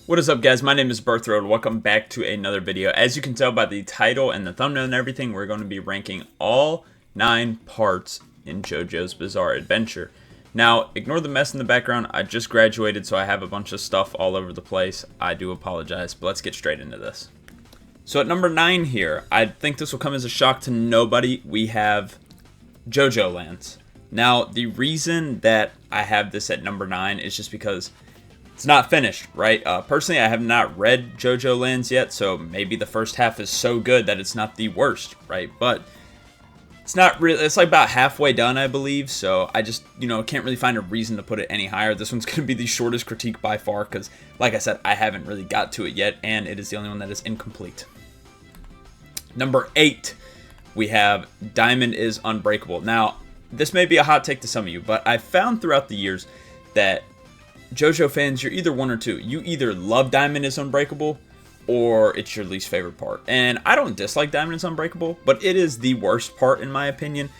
What is up, guys? My name is Birthroad. Welcome back to another video. As you can tell by the title and the thumbnail and everything, we're going to be ranking all 9 parts in JoJo's Bizarre Adventure. Now, ignore the mess in the background. I just graduated, so I have a bunch of stuff all over the place. I do apologize, but let's get straight into this. So at number 9 here, I think this will come as a shock to nobody. We have JoJoLion. Now, the reason that I have this at number 9 is just because it's not finished, right? Personally, I have not read JoJoLion yet, so maybe the first half is so good that it's not the worst, right? But it's not really, it's like about halfway done, I believe, so I just, can't really find a reason to put it any higher. This one's going to be the shortest critique by far, because, like I said, I haven't really got to it yet, and it is the only one that is incomplete. Number 8, we have Diamond is Unbreakable. Now, this may be a hot take to some of you, but I've found throughout the years that JoJo fans, you're either one or two. You either love Diamond is Unbreakable, or it's your least favorite part. And I don't dislike Diamond is Unbreakable, but it is the worst part in my opinion.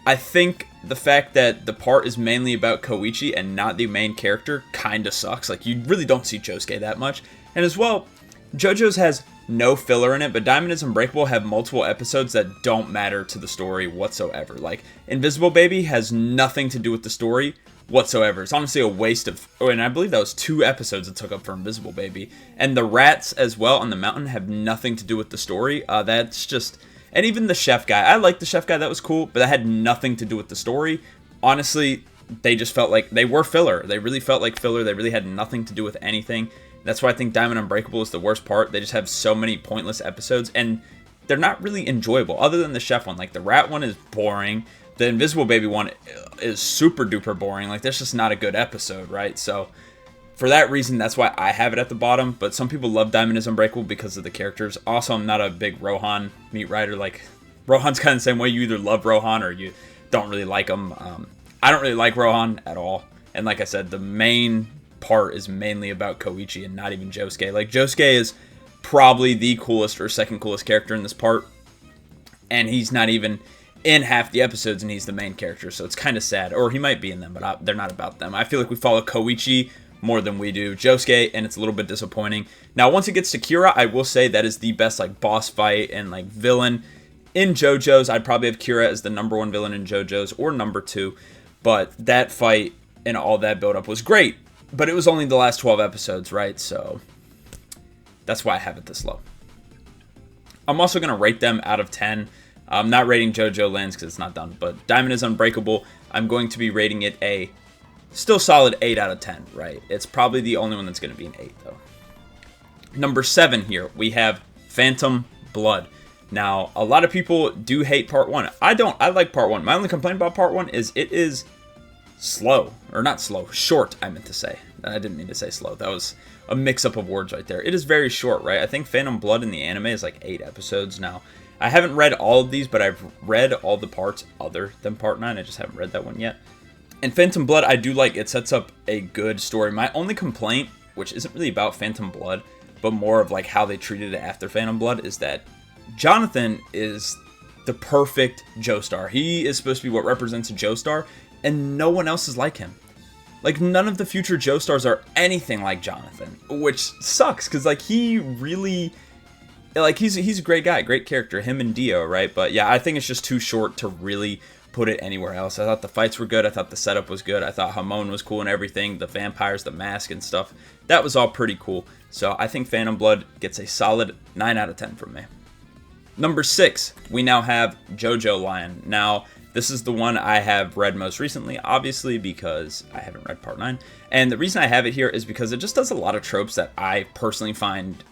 I think the fact that the part is mainly about Koichi and not the main character kind of sucks. Like, you really don't see Josuke that much. And as well, JoJo's has no filler in it, but Diamond is Unbreakable have multiple episodes that don't matter to the story whatsoever. Like, Invisible Baby has nothing to do with the story whatsoever. It's honestly a waste of, and I believe that was 2 episodes it took up for Invisible Baby. And the rats as well on the mountain have nothing to do with the story. That's just, and even the chef guy, I like the chef guy, that was cool, but that had nothing to do with the story. Honestly, they just felt like they were filler. They really felt like filler. They really had nothing to do with anything. That's why I think Diamond Unbreakable is the worst part. They just have so many pointless episodes, and they're not really enjoyable, other than the chef one. Like, the rat one is boring. The Invisible Baby one is super duper boring. Like, that's just not a good episode, right? So, for that reason, that's why I have it at the bottom. But some people love Diamond is Unbreakable because of the characters. Also, I'm not a big Rohan meat rider. Like, Rohan's kind of the same way. You either love Rohan or you don't really like him. I don't really like Rohan at all. And like I said, the main part is mainly about Koichi and not even Josuke. Like, Josuke is probably the coolest or second coolest character in this part. And he's not even in half the episodes, and he's the main character, so it's kind of sad. Or he might be in them, but they're not about them. I feel like we follow Koichi more than we do Josuke, and it's a little bit disappointing. Now, once it gets to Kira, I will say that is the best like boss fight and like villain in JoJo's. I'd probably have Kira as the number 1 villain in JoJo's, or number 2. But that fight and all that build-up was great, but it was only the last 12 episodes, right? So that's why I have it this low. I'm also going to rate them out of 10. I'm not rating JoJoLion because it's not done, but Diamond is Unbreakable, I'm going to be rating it a still solid 8 out of 10, right? It's probably the only one that's going to be an 8, though. Number 7 here, we have Phantom Blood. Now, a lot of people do hate Part 1. I don't. I like Part 1. My only complaint about Part 1 is it is slow. Or not slow, short, I meant to say. I didn't mean to say slow. That was a mix-up of words right there. It is very short, right? I think Phantom Blood in the anime is like 8 episodes now. I haven't read all of these, but I've read all the parts other than Part 9. I just haven't read that one yet. And Phantom Blood, I do like. It sets up a good story. My only complaint, which isn't really about Phantom Blood, but more of like how they treated it after Phantom Blood, is that Jonathan is the perfect Joestar. He is supposed to be what represents a Joestar, and no one else is like him. Like, none of the future Joestars are anything like Jonathan, which sucks, because like he really, like, he's a great guy, great character, him and Dio, right? But yeah, I think it's just too short to really put it anywhere else. I thought the fights were good. I thought the setup was good. I thought Hamon was cool and everything. The vampires, the mask and stuff, that was all pretty cool. So I think Phantom Blood gets a solid 9 out of 10 from me. Number 6, we now have JoJoLion. Now, this is the one I have read most recently, obviously, because I haven't read Part 9. And the reason I have it here is because it just does a lot of tropes that I personally find,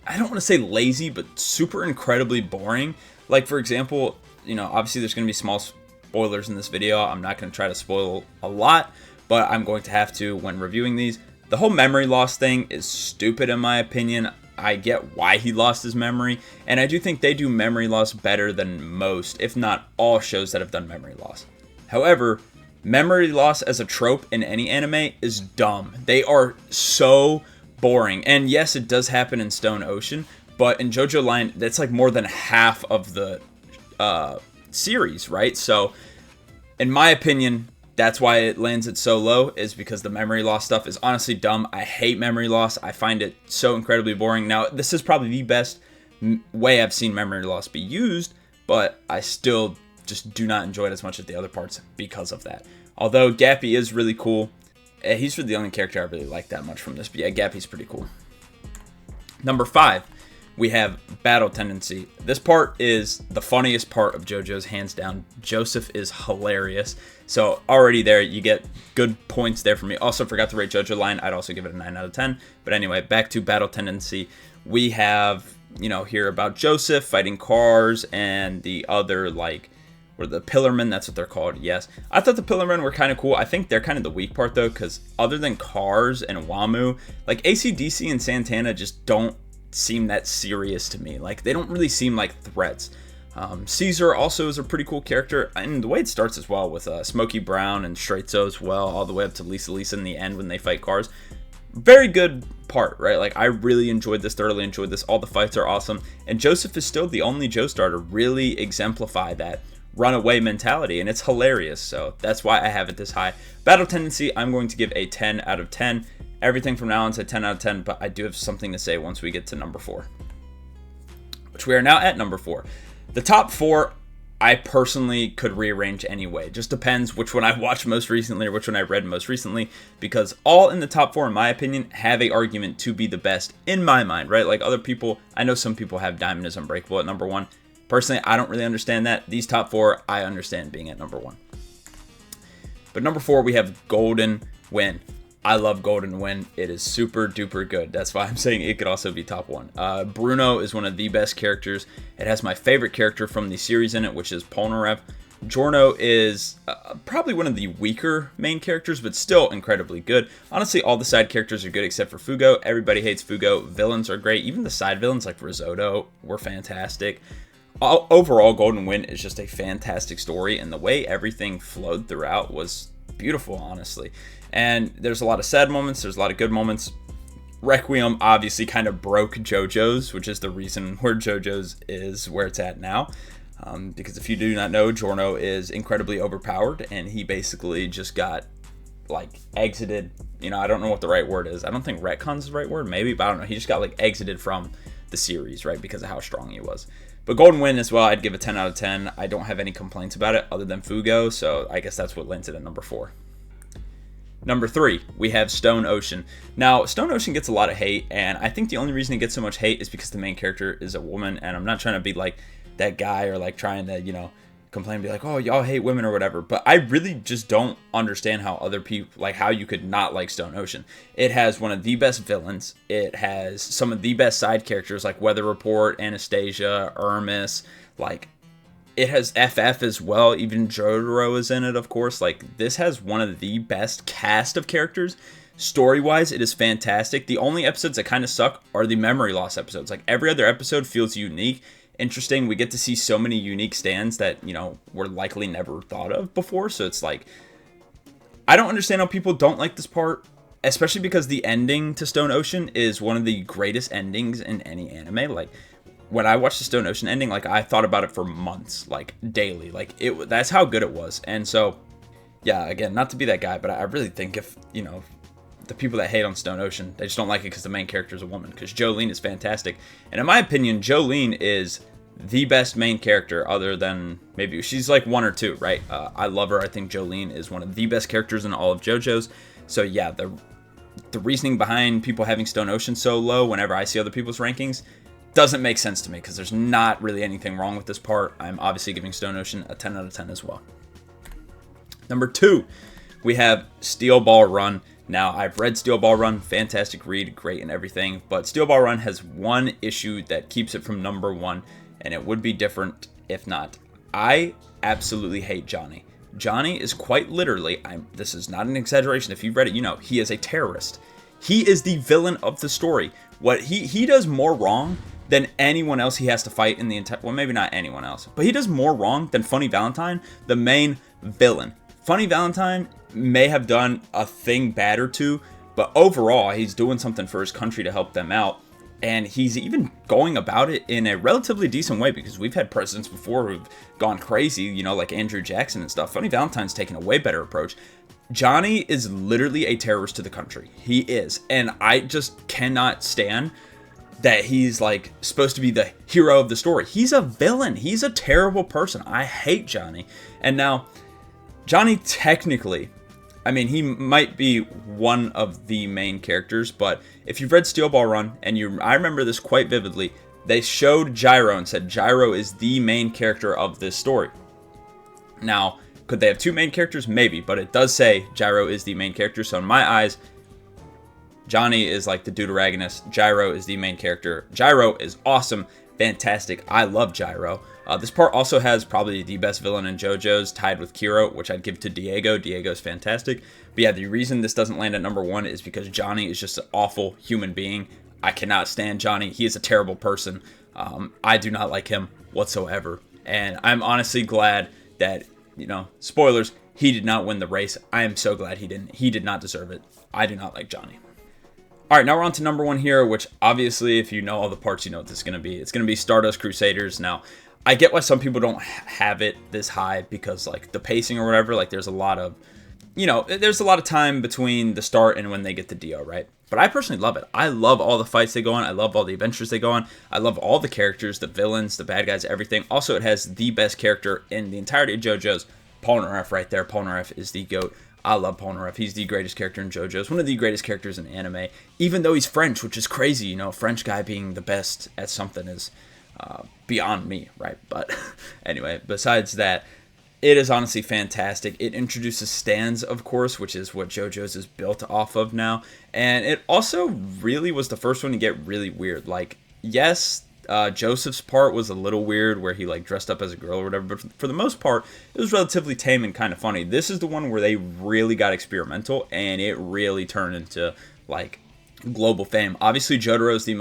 I don't want to say lazy, but super incredibly boring. Like, for example, obviously there's going to be small spoilers in this video. I'm not going to try to spoil a lot, but I'm going to have to when reviewing these. The whole memory loss thing is stupid in my opinion. I get why he lost his memory, and I do think they do memory loss better than most, if not all shows that have done memory loss. However, memory loss as a trope in any anime is dumb. They are so boring. And yes, it does happen in Stone Ocean, but in JoJoLion, that's like more than half of the series, right? So, in my opinion, That's why it lands it so low, is because the memory loss stuff is honestly dumb. I hate memory loss. I find it so incredibly boring. Now, this is probably the best way I've seen memory loss be used, but I still just do not enjoy it as much as the other parts because of that. Although Gappy is really cool. He's really the only character I really like that much from this, but yeah, Gappy's pretty cool. Number 5, we have Battle Tendency. This part is the funniest part of JoJo's, hands down. Joseph is hilarious. So already there, you get good points there for me. Also forgot to rate JoJoLion. I'd also give it a 9 out of 10. But anyway, back to Battle Tendency. We have, here about Joseph fighting cars and the other, or the Pillarmen, that's what they're called, yes. I thought the Pillarmen were kind of cool. I think they're kind of the weak part, though, because other than Cars and Wamu, AC/DC and Santana just don't seem that serious to me. They don't really seem like threats. Caesar also is a pretty cool character, and the way it starts as well with Smokey Brown and Straizo as well, all the way up to Lisa in the end when they fight Cars. Very good part, right? I really enjoyed this, thoroughly enjoyed this. All the fights are awesome, and Joseph is still the only Joestar to really exemplify that runaway mentality, and it's hilarious. So that's why I have it this high. Battle Tendency, I'm going to give a 10 out of 10. Everything from now on is a 10 out of 10, but I do have something to say once we get to number 4, which we are now at number 4. The top 4, I personally could rearrange anyway. Just depends which one I watched most recently or which one I read most recently, because all in the top 4, in my opinion, have a argument to be the best in my mind, right? Other people, I know some people have Diamond is Unbreakable at number 1. Personally, I don't really understand that. These top 4, I understand being at number 1. But number 4, we have Golden Wind. I love Golden Wind. It is super duper good. That's why I'm saying it could also be top 1. Bruno is one of the best characters. It has my favorite character from the series in it, which is Polnareff. Giorno is probably one of the weaker main characters, but still incredibly good. Honestly, all the side characters are good except for Fugo. Everybody hates Fugo. Villains are great. Even the side villains like Risotto were fantastic. Overall, Golden Wind is just a fantastic story, and the way everything flowed throughout was beautiful, honestly. And there's a lot of sad moments, there's a lot of good moments. Requiem obviously kind of broke JoJo's, which is the reason where JoJo's is where it's at now. Because if you do not know, Giorno is incredibly overpowered, and he basically just got exited. I don't know what the right word is. I don't think retcon's the right word, maybe, but I don't know. He just got exited from the series, right, because of how strong he was. But Golden Wind as well, I'd give a 10 out of 10. I don't have any complaints about it other than Fugo, so I guess that's what lands it at number 4. Number 3, we have Stone Ocean. Now, Stone Ocean gets a lot of hate, and I think the only reason it gets so much hate is because the main character is a woman, and I'm not trying to be that guy or trying to, complain and be oh, y'all hate women or whatever, but I really just don't understand how other people, how you could not like Stone Ocean. It has one of the best villains. It has some of the best side characters like Weather Report, Anastasia, Hermes, it has FF as well. Even Jotaro is in it, of course. This has one of the best cast of characters. Story-wise, it is fantastic. The only episodes that kind of suck are the memory loss episodes. Every other episode feels unique, interesting. We get to see so many unique stands that, were likely never thought of before. So it's I don't understand how people don't like this part, especially because the ending to Stone Ocean is one of the greatest endings in any anime. When I watched the Stone Ocean ending, I thought about it for months, daily. That's how good it was. And so, yeah, again, not to be that guy, but I really think if, the people that hate on Stone Ocean, they just don't like it because the main character is a woman, because JoJoLion is fantastic. And in my opinion, JoJoLion is the best main character, other than maybe she's 1 or 2, right? I love her. I think JoJoLion is one of the best characters in all of JoJo's. So yeah, the reasoning behind people having Stone Ocean so low whenever I see other people's rankings doesn't make sense to me, because there's not really anything wrong with this part. I'm obviously giving Stone Ocean a 10 out of 10 as well. Number 2, we have Steel Ball Run. Now, I've read Steel Ball Run, fantastic read, great and everything, but Steel Ball Run has one issue that keeps it from number 1, and it would be different if not. I absolutely hate Johnny. Johnny is quite literally, this is not an exaggeration, if you've read it, he is a terrorist. He is the villain of the story. What he does more wrong than anyone else he has to fight in the entire, well, maybe not anyone else, but he does more wrong than Funny Valentine, the main villain. Funny Valentine may have done a thing bad or two, but overall, he's doing something for his country to help them out. And he's even going about it in a relatively decent way, because we've had presidents before who've gone crazy, you know, like Andrew Jackson and stuff. Funny Valentine's taking a way better approach. Johnny is literally a terrorist to the country. He is. And I just cannot stand that he's like supposed to be the hero of the story. He's a villain. He's a terrible person. I hate Johnny. And now, Johnny technically, I mean, he might be one of the main characters, but if you've read Steel Ball Run, and I remember this quite vividly, they showed Gyro and said Gyro is the main character of this story. Now, could they have two main characters? Maybe, but it does say Gyro is the main character, so in my eyes, Johnny is like the deuteragonist. Gyro is the main character. Gyro is awesome, fantastic. I love Gyro. This part also has probably the best villain in JoJo's, tied with Kiro, which I'd give to Diego. Diego's fantastic. But yeah, the reason this doesn't land at number 1 is because Johnny is just an awful human being. I cannot stand Johnny. He is a terrible person. I do not like him whatsoever. And I'm honestly glad that, you know, spoilers, he did not win the race. I am so glad he didn't. He did not deserve it. I do not like Johnny. All right, now we're on to number 1 here, which obviously, if you know all the parts, you know what this is going to be. It's going to be Stardust Crusaders. Now, I get why some people don't have it this high, because like the pacing or whatever, like there's a lot of, you know, there's a lot of time between the start and when they get the Dio, right? But I personally love it. I love all the fights they go on. I love all the adventures they go on. I love all the characters, the villains, the bad guys, everything. Also, it has the best character in the entirety of JoJo's, Polnareff right there. Polnareff is the GOAT. I love Polnareff. He's the greatest character in JoJo's, one of the greatest characters in anime, even though he's French, which is crazy. You know, a French guy being the best at something is beyond me, right? But anyway, besides that, it is honestly fantastic. It introduces stands, of course, which is what JoJo's is built off of now. And it also really was the first one to get really weird. Like, yes, Joseph's part was a little weird, where he like dressed up as a girl or whatever, but for the most part, it was relatively tame and kind of funny. This is the one where they really got experimental, and it really turned into like global fame. Obviously, Jotaro is the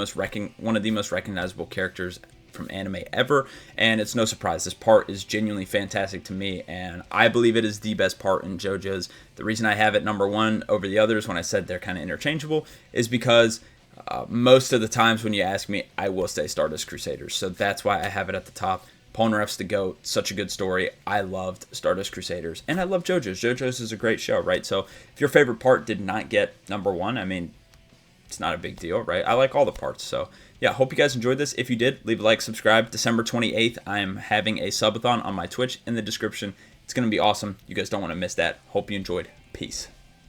one of the most recognizable characters from anime ever, and it's no surprise this part is genuinely fantastic to me, and I believe it is the best part in JoJo's. The reason I have it number 1 over the others, when I said they're kind of interchangeable, is because most of the times when you ask me, I will say Stardust Crusaders, so that's why I have it at the top. Polnareff's the GOAT, such a good story. I loved Stardust Crusaders, and I love JoJo's. JoJo's is a great show, right? So if your favorite part did not get number 1, I mean, it's not a big deal, right? I like all the parts. So yeah, hope you guys enjoyed this. If you did, leave a like, subscribe. December 28th, I am having a subathon on my Twitch in the description. It's going to be awesome. You guys don't want to miss that. Hope you enjoyed. Peace.